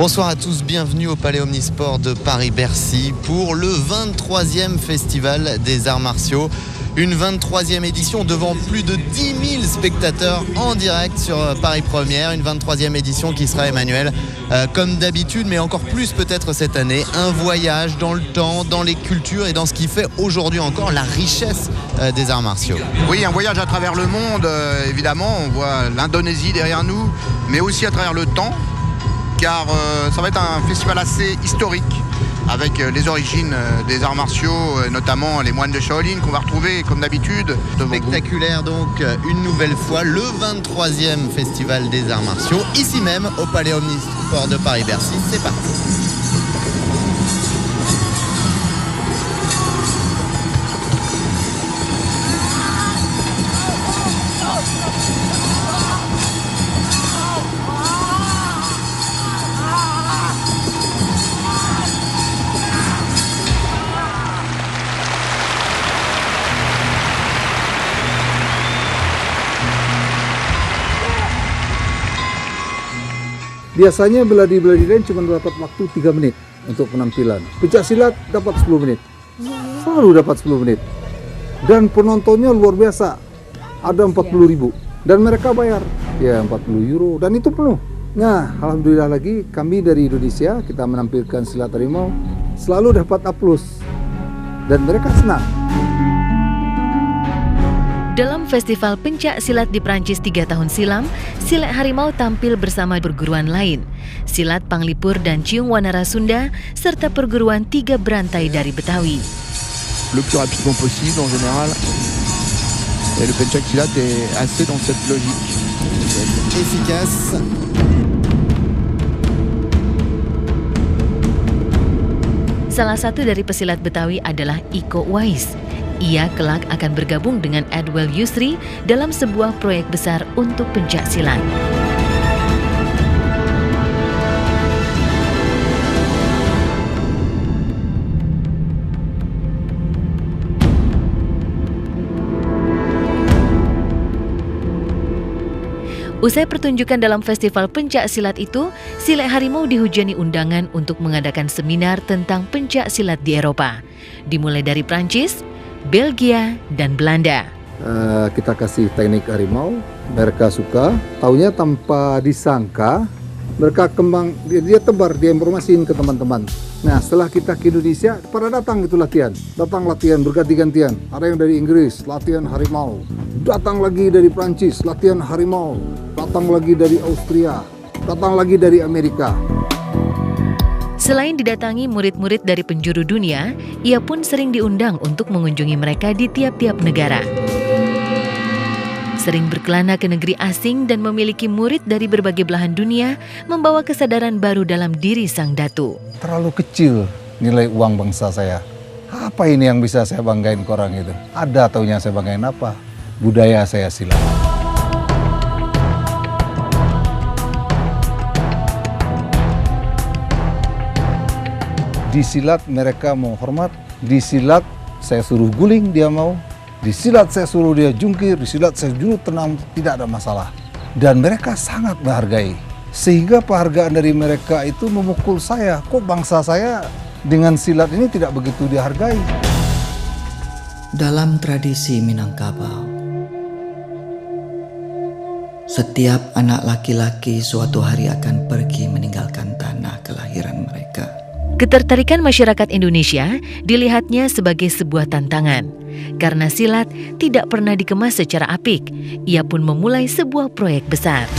Bonsoir à tous, bienvenue au Palais Omnisport de Paris-Bercy pour le 23e Festival des Arts Martiaux. Une 23e édition devant plus de 10 000 spectateurs en direct sur Paris Première. Une 23e édition qui sera, Emmanuel, comme d'habitude, mais encore plus peut-être cette année, un voyage dans le temps, dans les cultures et dans ce qui fait aujourd'hui encore la richesse des arts martiaux. Oui, un voyage à travers le monde, évidemment. On voit l'Indonésie derrière nous, mais aussi à travers le temps, car ça va être un festival assez historique, avec les origines des arts martiaux, notamment les moines de Shaolin qu'on va retrouver comme d'habitude. Spectaculaire donc, une nouvelle fois, le 23e Festival des Arts Martiaux, ici même au Palais Omnisport de Paris-Bercy. C'est parti. Biasanya beladi-beladi lain cuma dapat waktu 3 menit untuk penampilan. Pencak silat dapat 10 menit. Selalu dapat 10 menit. Dan penontonnya luar biasa. Ada 40.000. Dan mereka bayar. Ya 40 euro. Dan itu penuh. Nah, alhamdulillah lagi kami dari Indonesia, kita menampilkan silat harimau, selalu dapat aplaus. Dan mereka senang. Dalam festival pencak silat di Prancis 3 tahun silam, silat harimau tampil bersama perguruan lain, silat Panglipur dan Ciung Wanara Sunda, serta perguruan 3 berantai dari Betawi. Le plus rapidement possible en général. Et le pencak silat est assez dans cette logique. Efficace. Salah satu dari pesilat Betawi adalah Iko Uwais. Ia kelak akan bergabung dengan Edwel Yusri dalam sebuah proyek besar untuk pencak silat. Usai pertunjukan dalam festival pencak silat itu, silat harimau dihujani undangan untuk mengadakan seminar tentang pencak silat di Eropa. Dimulai dari Prancis, Belgia, dan Belanda. Kita kasih teknik harimau, mereka suka. Taunya tanpa disangka, mereka kembang, dia tebar, dia informasiin ke teman-teman. Nah, setelah kita ke Indonesia, pada datang itu latihan. Datang latihan berganti-gantian. Ada yang dari Inggris, latihan harimau. Datang lagi dari Prancis, latihan harimau. Datang lagi dari Austria. Datang lagi dari Amerika. Selain didatangi murid-murid dari penjuru dunia, ia pun sering diundang untuk mengunjungi mereka di tiap-tiap negara. Sering berkelana ke negeri asing dan memiliki murid dari berbagai belahan dunia, membawa kesadaran baru dalam diri sang datu. Terlalu kecil nilai uang bangsa saya. Apa ini yang bisa saya banggain ke orang itu? Ada taunya saya banggain apa? Budaya saya silat. Di silat mereka mau hormat, di silat saya suruh guling dia mau, di silat saya suruh dia jungkir, di silat saya suruh tenang, tidak ada masalah. Dan mereka sangat menghargai, sehingga penghargaan dari mereka itu memukul saya. Kok bangsa saya dengan silat ini tidak begitu dihargai? Dalam tradisi Minangkabau, setiap anak laki-laki suatu hari akan pergi meninggalkan tanah kelahiran mereka. Ketertarikan masyarakat Indonesia dilihatnya sebagai sebuah tantangan. Karena silat tidak pernah dikemas secara apik, ia pun memulai sebuah proyek besar.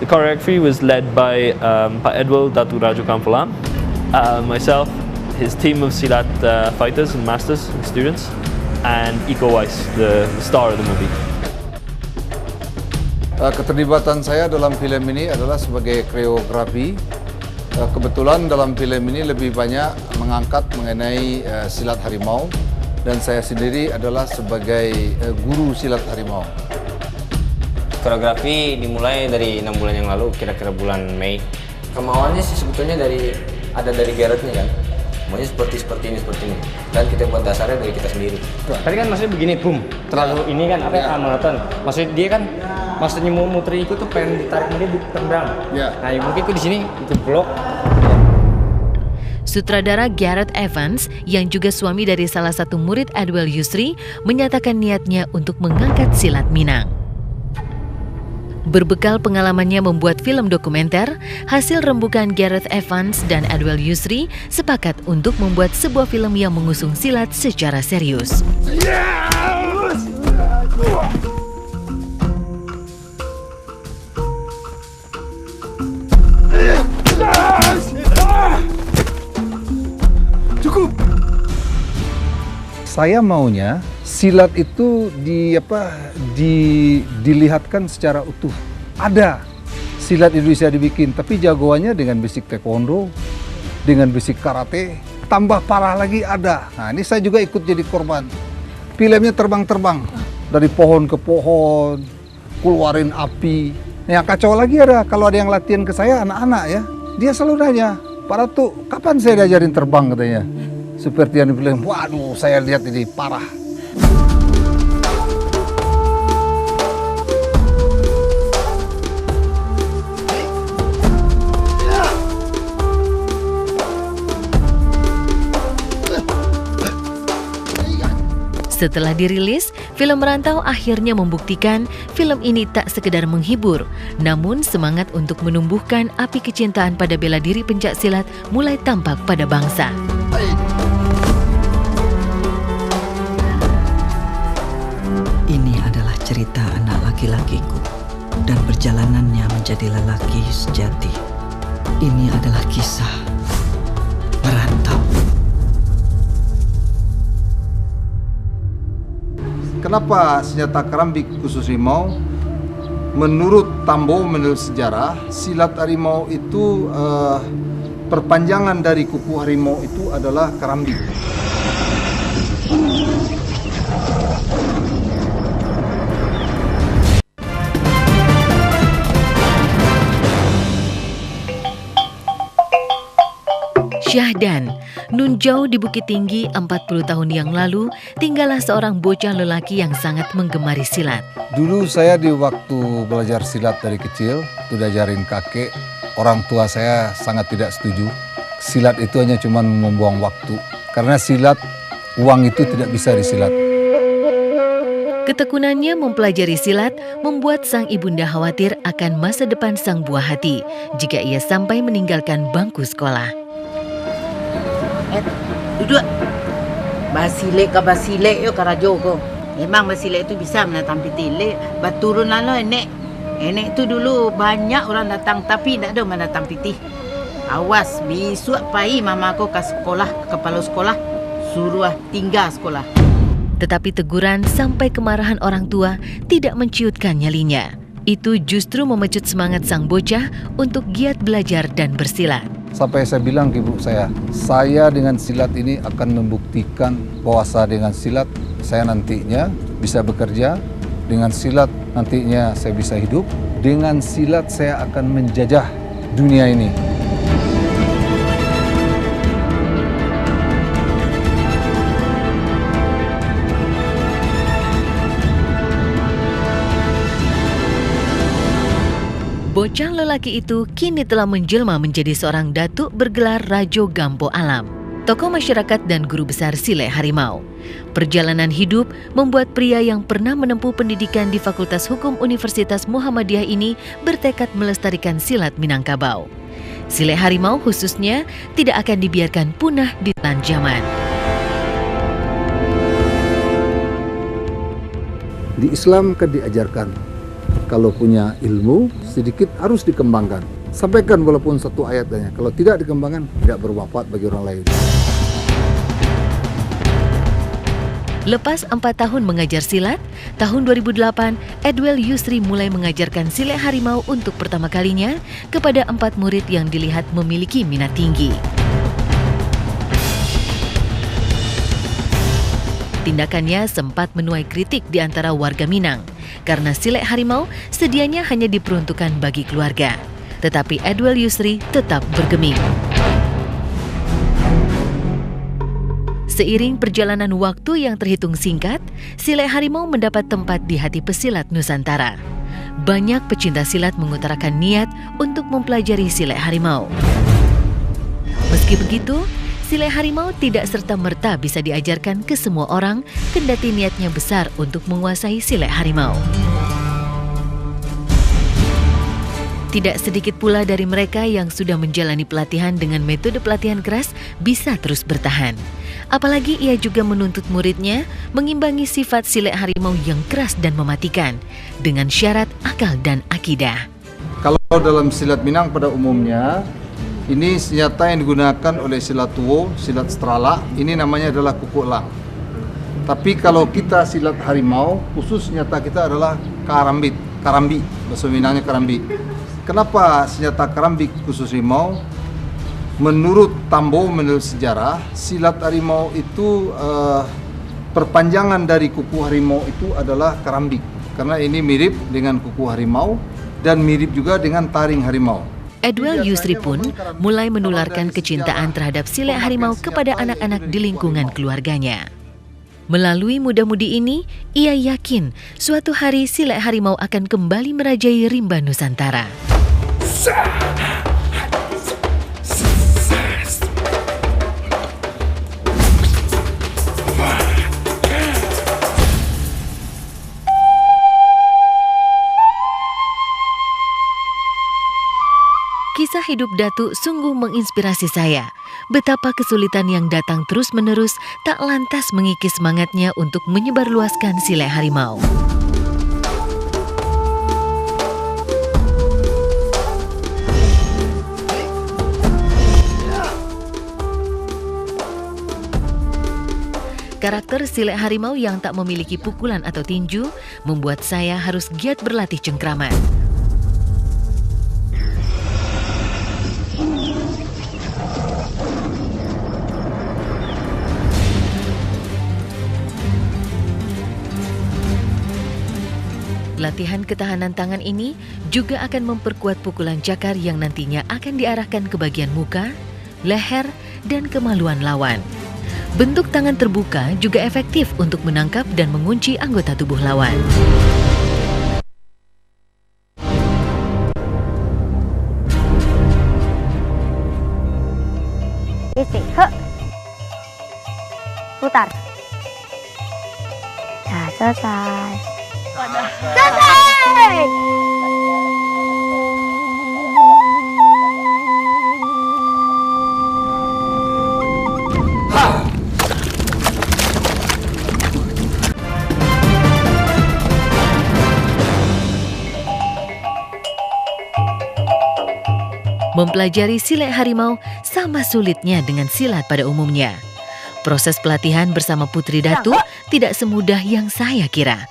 The choreography was led by Pak Edwel Datu Raju Kampulam, myself, his team of Silat fighters and masters and students, and Iko Uwais, the star of the movie. Keterlibatan saya dalam film ini adalah sebagai koreografi. Kebetulan dalam film ini lebih banyak mengangkat mengenai silat harimau, dan saya sendiri adalah sebagai guru silat harimau. Koreografi dimulai dari 6 bulan yang lalu, kira-kira bulan Mei. Kemauannya sih sebetulnya dari Gareth nih kan. Maunya seperti ini. Dan kita buat dasarnya dari kita sendiri. Tadi kan maksudnya begini, boom. Terlalu ini kan monoton. Maksudnya dia kan maksudnya mau muter itu tuh pengen ditarik dia ditendang. Nah, mungkin di sini itu blok. Sutradara Gareth Evans yang juga suami dari salah satu murid Edwell Yusri menyatakan niatnya untuk mengangkat silat Minang. Berbekal pengalamannya membuat film dokumenter, hasil rembukan Gareth Evans dan Edwell Yusri sepakat untuk membuat sebuah film yang mengusung silat secara serius. Cukup. Saya maunya silat itu dilihatkan secara utuh. Ada silat Indonesia dibikin, tapi jagoannya dengan basic taekwondo, dengan basic karate, tambah parah lagi ada. Nah, ini saya juga ikut jadi korban. Filmnya terbang-terbang dari pohon ke pohon, keluarin api. Yang kacau lagi ada kalau ada yang latihan ke saya anak-anak ya, dia selalu nanya, Pak Ratu, kapan saya diajarin terbang katanya? Seperti yang dibilang, waduh saya lihat ini parah. Setelah dirilis, film Merantau akhirnya membuktikan film ini tak sekedar menghibur, namun semangat untuk menumbuhkan api kecintaan pada bela diri pencaksilat mulai tampak pada bangsa. Ini adalah cerita anak laki-lakiku dan perjalanannya menjadi lelaki sejati. Ini adalah kisah Merantau. Kenapa senjata kerambik khusus harimau? Menurut Tambo, menurut sejarah, silat harimau itu perpanjangan dari kuku harimau itu adalah kerambik. Syahdan, nun jauh di Bukit Tinggi 40 tahun yang lalu, tinggallah seorang bocah lelaki yang sangat menggemari silat. Dulu saya di waktu belajar silat dari kecil, itu diajarin kakek, orang tua saya sangat tidak setuju. Silat itu hanya cuma membuang waktu, karena silat, uang itu tidak bisa disilat. Ketekunannya mempelajari silat membuat sang ibunda khawatir akan masa depan sang buah hati jika ia sampai meninggalkan bangku sekolah. Duduk. Basilek yo karajo ko. Memang basilek itu bisa menatang pitilek. Baturun lo enek. Enek itu dulu banyak orang datang tapi tak ada menatang pitih. Awas, besok pagi mama aku ke sekolah, ke kepala sekolah, suruh tinggal sekolah. Tetapi teguran sampai kemarahan orang tua tidak menciutkan nyalinya. Itu justru memecut semangat sang bocah untuk giat belajar dan bersilat. Sampai saya bilang ke ibu saya dengan silat ini akan membuktikan bahwa dengan silat saya nantinya bisa bekerja, dengan silat nantinya saya bisa hidup, dengan silat saya akan menjajah dunia ini. Bocah lelaki itu kini telah menjelma menjadi seorang datuk bergelar Rajo Gampo Alam, tokoh masyarakat dan guru besar Silek Harimau. Perjalanan hidup membuat pria yang pernah menempuh pendidikan di Fakultas Hukum Universitas Muhammadiyah ini bertekad melestarikan silat Minangkabau. Silek Harimau khususnya tidak akan dibiarkan punah di telan zaman. Di Islam kan diajarkan, kalau punya ilmu sedikit harus dikembangkan. Sampaikan walaupun satu ayatnya. Kalau tidak dikembangkan, tidak bermanfaat bagi orang lain. Lepas 4 tahun mengajar silat, tahun 2008, Edwell Yusri mulai mengajarkan Silek Harimau untuk pertama kalinya kepada 4 murid yang dilihat memiliki minat tinggi. Tindakannya sempat menuai kritik di antara warga Minang, karena Silek Harimau sedianya hanya diperuntukkan bagi keluarga. Tetapi Edwell Yusri tetap bergeming. Seiring perjalanan waktu yang terhitung singkat, silat harimau mendapat tempat di hati pesilat Nusantara. Banyak pecinta silat mengutarakan niat untuk mempelajari silat harimau. Meski begitu, silat harimau tidak serta-merta bisa diajarkan ke semua orang, kendati niatnya besar untuk menguasai silat harimau. Tidak sedikit pula dari mereka yang sudah menjalani pelatihan dengan metode pelatihan keras bisa terus bertahan. Apalagi ia juga menuntut muridnya mengimbangi sifat silat harimau yang keras dan mematikan dengan syarat akal dan akidah. Kalau dalam silat Minang pada umumnya, ini senjata yang digunakan oleh silat Tuo, silat Strala, ini namanya adalah kuku elang. Tapi kalau kita silat harimau, khusus senjata kita adalah karambi, bahasa Minangnya karambi. Kenapa senjata karambik khusus harimau? Menurut Tambo, menurut sejarah, silat harimau itu perpanjangan dari kuku harimau itu adalah karambik. Karena ini mirip dengan kuku harimau dan mirip juga dengan taring harimau. Edwel Yusri pun mulai menularkan kecintaan terhadap silat harimau kepada anak-anak di lingkungan keluarganya. Melalui muda-mudi ini, ia yakin suatu hari silat harimau akan kembali merajai rimba Nusantara. Kisah hidup Datuk sungguh menginspirasi saya. Betapa kesulitan yang datang terus-menerus tak lantas mengikis semangatnya untuk menyebarluaskan silat harimau. Karakter silat harimau yang tak memiliki pukulan atau tinju membuat saya harus giat berlatih cengkraman. Latihan ketahanan tangan ini juga akan memperkuat pukulan cakar yang nantinya akan diarahkan ke bagian muka, leher, dan kemaluan lawan. Bentuk tangan terbuka juga efektif untuk menangkap dan mengunci anggota tubuh lawan. Isi, putar. Nah, selesai. Selesai! Mempelajari silat harimau sama sulitnya dengan silat pada umumnya. Proses pelatihan bersama Putri Datuk tidak semudah yang saya kira.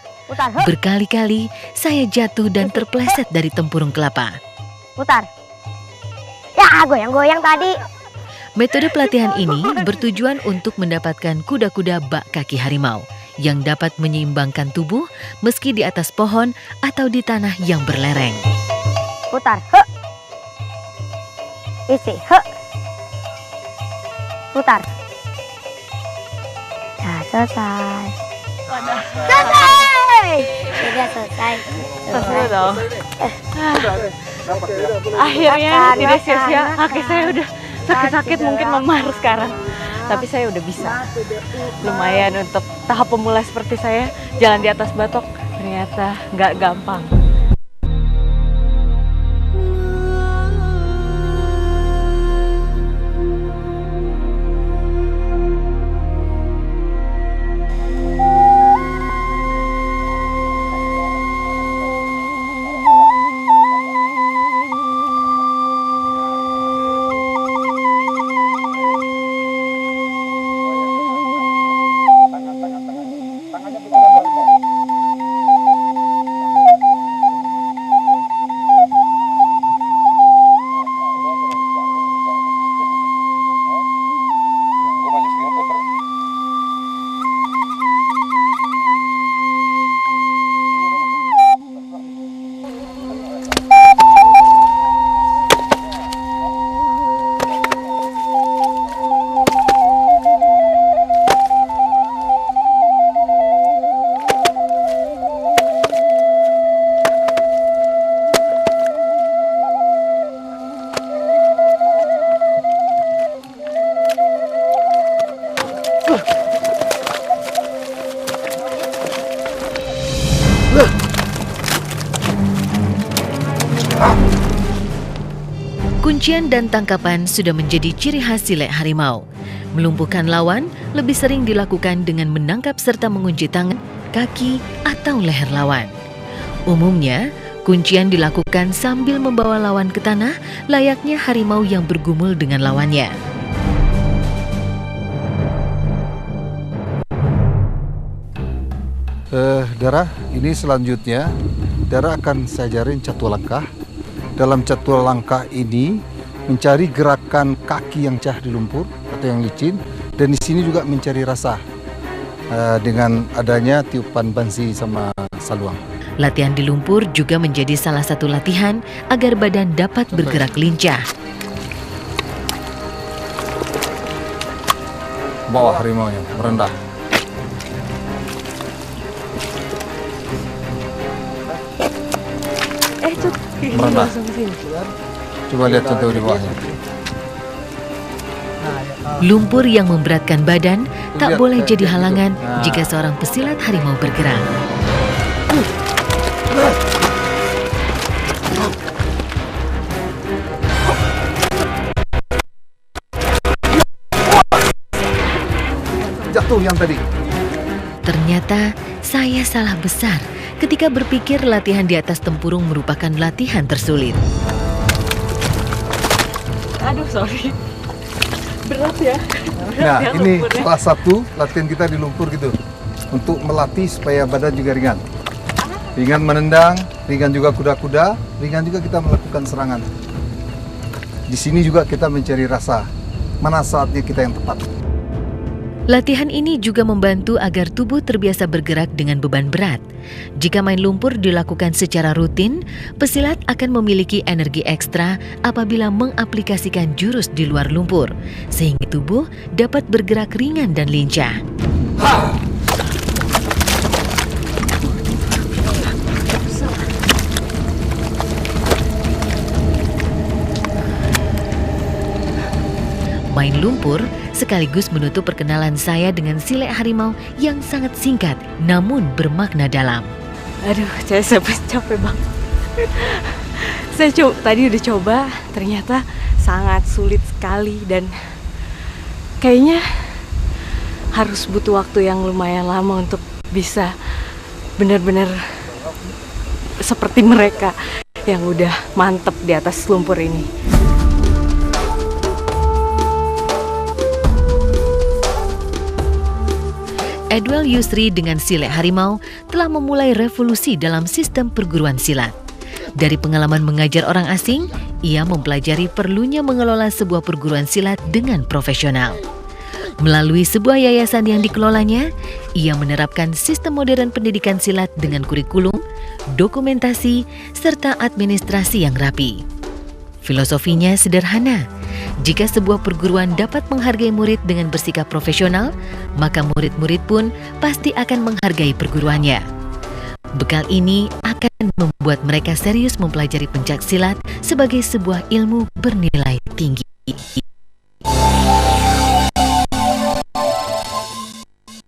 Berkali-kali saya jatuh dan terpleset dari tempurung kelapa. Putar. Ya, goyang-goyang tadi. Metode pelatihan ini bertujuan untuk mendapatkan kuda-kuda bak kaki harimau yang dapat menyeimbangkan tubuh meski di atas pohon atau di tanah yang berlereng. Putar. Isi. Putar. Nah, selesai. Selesai! Sudah selesai. Selesai dong. Akhirnya tidak sia-sia. Kaki saya udah sakit-sakit mungkin memar sekarang. Tapi saya udah bisa. Lumayan untuk tahap pemula seperti saya. Jalan di atas batok ternyata nggak gampang. Kuncian dan tangkapan sudah menjadi ciri khas silet harimau. Melumpuhkan lawan lebih sering dilakukan dengan menangkap serta mengunci tangan, kaki, atau leher lawan. Umumnya, kuncian dilakukan sambil membawa lawan ke tanah, layaknya harimau yang bergumul dengan lawannya. Dara, ini selanjutnya Dara akan saya ajarin catur langkah. Dalam catur langkah ini mencari gerakan kaki yang cah di lumpur atau yang licin, dan di sini juga mencari rasa dengan adanya tiupan bansi sama saluang. Latihan di lumpur juga menjadi salah satu latihan agar badan dapat bergerak lincah. Bawah harimaunya, merendah. Merendah. Coba lihat contoh di bawahnya. Lumpur yang memberatkan badan tak boleh jadi halangan jika seorang pesilat harimau bergerak. Jatuh yang tadi. Ternyata saya salah besar ketika berpikir latihan di atas tempurung merupakan latihan tersulit. Aduh, sorry. Berat ya. Nah, ini salah satu latihan kita di lumpur gitu. Untuk melatih supaya badan juga ringan. Ringan menendang, ringan juga kuda-kuda, ringan juga kita melakukan serangan. Di sini juga kita mencari rasa. Mana saatnya kita yang tepat. Latihan ini juga membantu agar tubuh terbiasa bergerak dengan beban berat. Jika main lumpur dilakukan secara rutin, pesilat akan memiliki energi ekstra apabila mengaplikasikan jurus di luar lumpur, sehingga tubuh dapat bergerak ringan dan lincah. Main lumpur sekaligus menutup perkenalan saya dengan silet harimau yang sangat singkat namun bermakna dalam. Aduh, saya capek banget. Saya tadi udah coba, ternyata sangat sulit sekali dan kayaknya harus butuh waktu yang lumayan lama untuk bisa benar-benar seperti mereka yang udah mantep di atas lumpur ini. Edwel Yusri dengan silet harimau telah memulai revolusi dalam sistem perguruan silat. Dari pengalaman mengajar orang asing, ia mempelajari perlunya mengelola sebuah perguruan silat dengan profesional. Melalui sebuah yayasan yang dikelolanya, ia menerapkan sistem modern pendidikan silat dengan kurikulum, dokumentasi, serta administrasi yang rapi. Filosofinya sederhana. Jika sebuah perguruan dapat menghargai murid dengan bersikap profesional, maka murid-murid pun pasti akan menghargai perguruannya. Bekal ini akan membuat mereka serius mempelajari pencak silat sebagai sebuah ilmu bernilai tinggi.